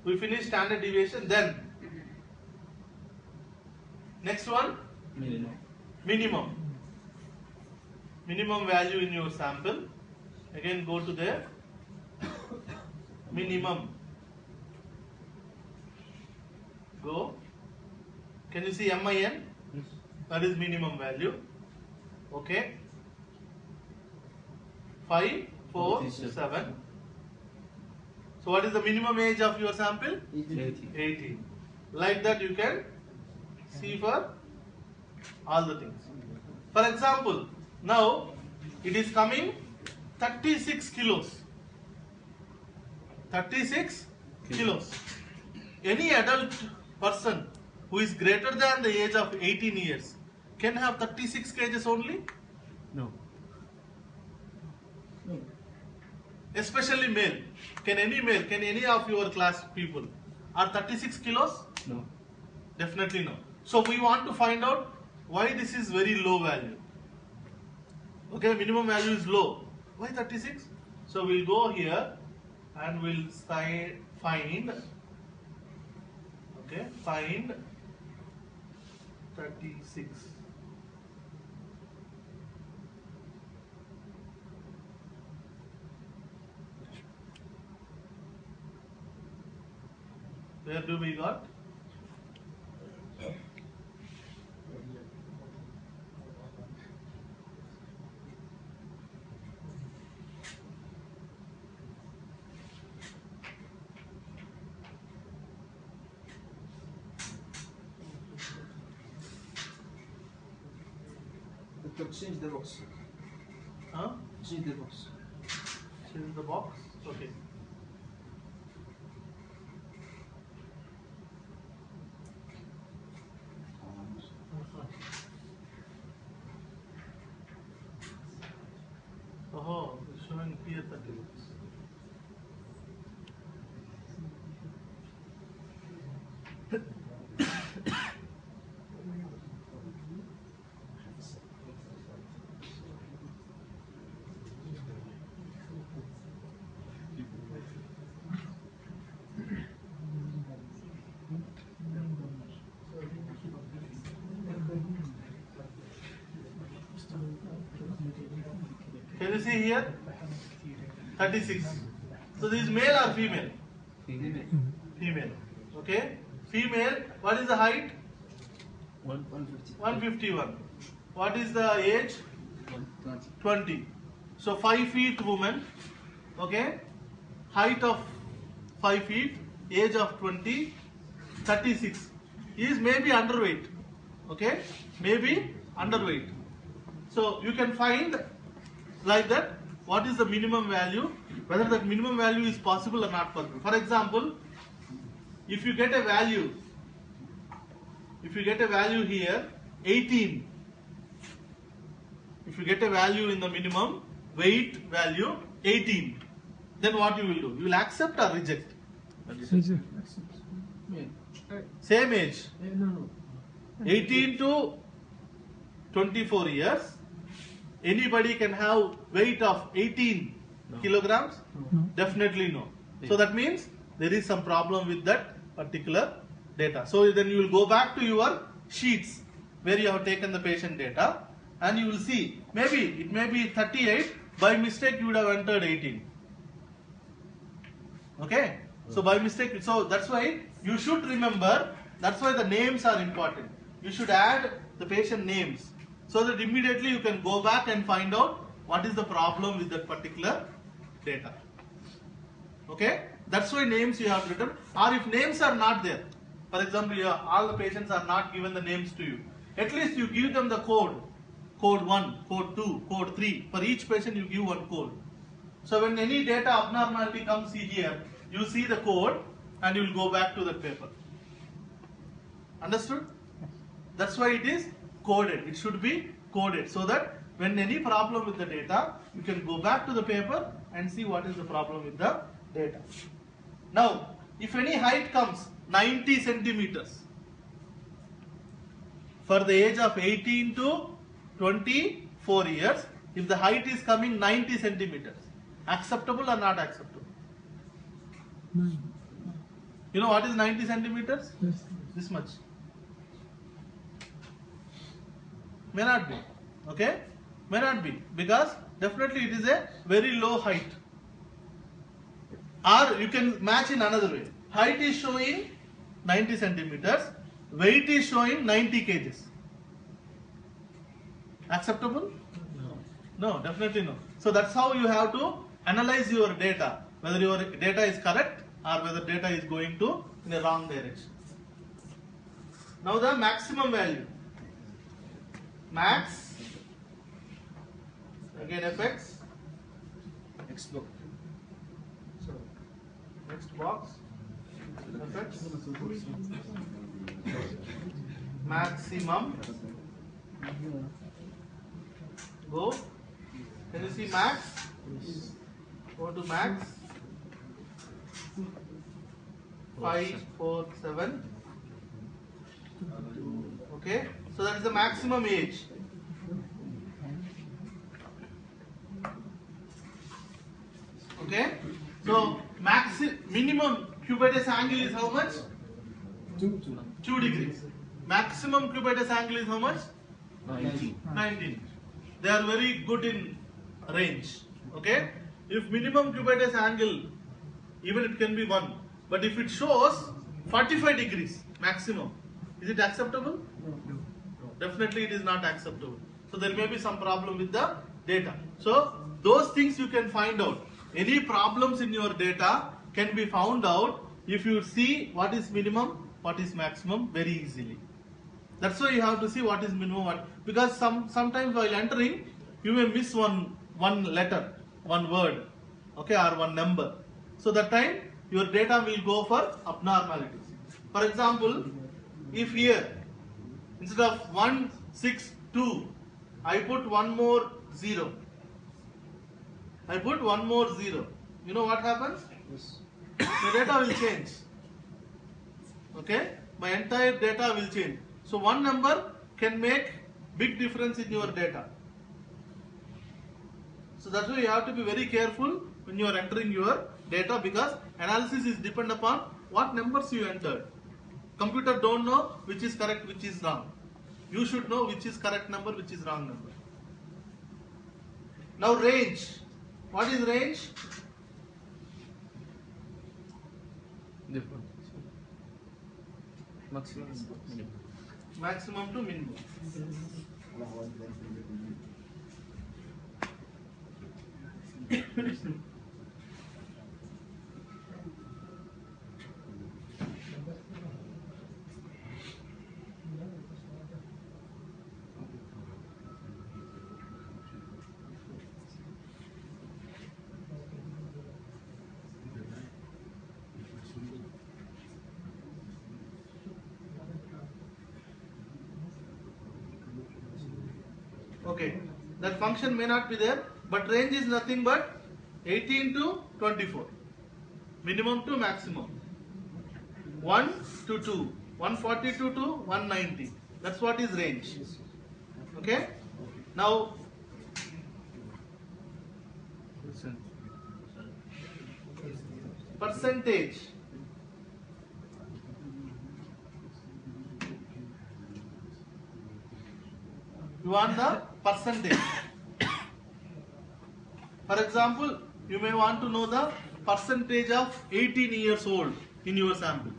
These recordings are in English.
We finish standard deviation. Then next one, minimum value in your sample. Again go to there, minimum, go. Can you see MIN? That is minimum value. Okay. 5, 4, 7. So what is the minimum age of your sample? 18. Like that you can see for all the things. For example, now it is coming 36 kilos. 36 kilos. Any adult person who is greater than the age of 18 years can have 36 kgs only? No. Especially male. Can any of your class people are 36 kilos? No. Definitely no. So we want to find out why this is very low value. Okay, minimum value is low. Why 36? So we'll go here and we'll find, okay, find 36. Where do we got? Change the box. Huh? Change the box. Change the box. Okay. Oh, it's showing here 36. Can you see here? 36. So this is male or female? Female. Okay. Female, what is the height? 151. What is the age? 20. So 5 feet woman. Okay. Height of 5 feet. Age of 20. 36. He is maybe underweight. Okay. Maybe underweight. So you can find like that what is the minimum value, whether that minimum value is possible or not possible. For example, if you get a value here 18, if you get a value in the minimum weight value 18, then what you will do? You will accept or reject? Same age. No. 18 to 24 years. Anybody can have weight of 18 kilograms? Definitely no. So that means there is some problem with that particular data. So then you will go back to your sheets where you have taken the patient data and you will see maybe it may be 38, by mistake you would have entered 18. Okay? So by mistake, so that's why you should remember, that's why the names are important. You should add the patient names, so that immediately you can go back and find out what is the problem with that particular data. Okay? That's why names you have written. Or if names are not there, for example, all the patients are not given the names to you, at least you give them the code. Code 1, code 2, code 3. For each patient you give one code. So when any data abnormality comes here, you see the code and you will go back to that paper. Understood? That's why it is coded. It should be coded so that when any problem with the data, you can go back to the paper and see what is the problem with the data. Now, if any height comes 90 centimeters for the age of 18 to 24 years, if the height is coming 90 centimeters, acceptable or not acceptable? You know what is 90 centimeters? This much. May not be. Okay? May not be. Because definitely it is a very low height. Or you can match in another way. Height is showing 90 centimeters. Weight is showing 90 kgs. Acceptable? No, definitely no. So that's how you have to analyze your data. Whether your data is correct or whether data is going to in a wrong direction. Now the maximum value. Max, again fx, Next book. so next box, fx, maximum, go, can you see max, go to max, 547, okay, so that is the maximum age. Okay, so minimum cubitus angle is how much? 2 degrees. Maximum cubitus angle is how much? 19. They are very good in range. Okay, if minimum cubitus angle, even it can be 1, but if it shows 45 degrees maximum, is it acceptable? No. Definitely it is not acceptable. So there may be some problem with the data. So those things you can find out. Any problems in your data can be found out if you see what is minimum, what is maximum very easily. That's why you have to see what is minimum, because sometimes while entering you may miss one letter, one word, okay, or one number. So that time your data will go for abnormalities. For example, if here instead of 162 I put one more 0. I put one more 0. You know what happens? Yes. The data will change. Okay? My entire data will change. So one number can make big difference in your data. So that's why you have to be very careful when you are entering your data, because analysis is depend upon what numbers you entered. Computer don't know which is correct, which is wrong. You should know which is correct number, which is wrong number. Now range. What is range? Maximum to minimum. Okay, that function may not be there, but range is nothing but 18 to 24, minimum to maximum, 1 to 2, 142 to 190. That's what is range. Okay. Now percentage. You want the percentage. For example, you may want to know the percentage of 18 years old in your sample.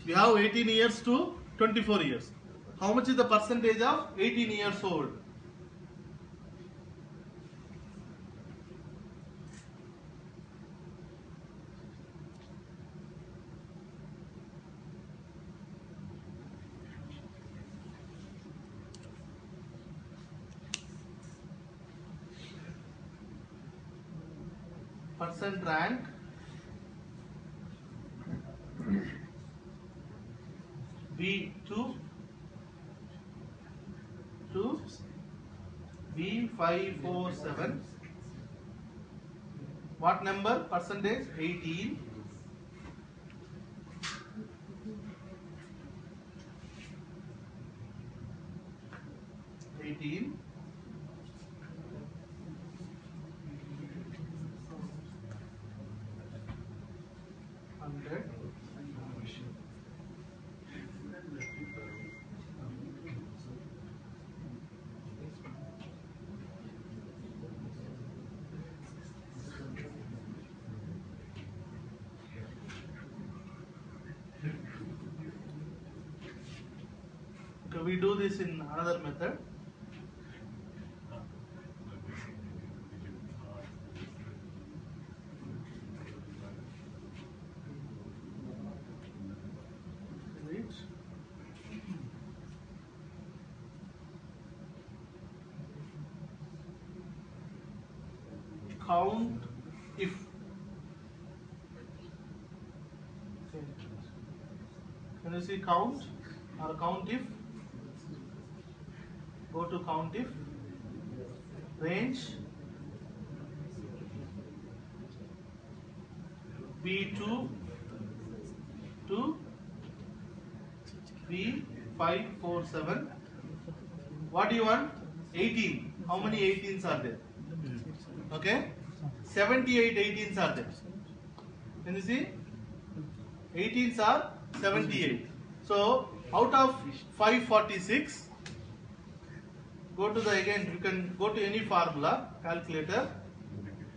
You have 18 years to 24 years. How much is the percentage of 18 years old? Percent rank, B2 to B547. What number? Percentage 18. 100. Okay, we do this in another method. Right. Count if. Okay. Can you see count or count if? Go to count if. Range B2 to B547. What do you want? 18. How many 18s are there? Okay. 78 18s are there. Can you see? 18s are 78. So out of 546, go to the again. You can go to any formula calculator.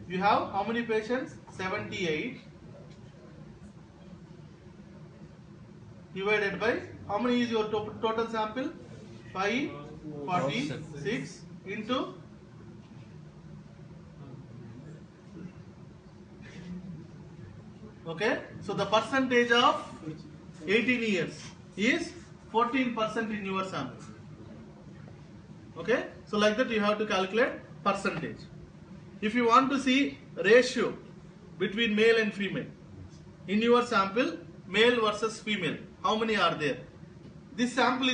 You have how many patients? 78 divided by how many is your total sample? 546 into okay. So the percentage of 18 years is 14% in your sample. Okay. So like that you have to calculate percentage. If you want to see ratio between male and female in your sample, male versus female, how many are there? This sample is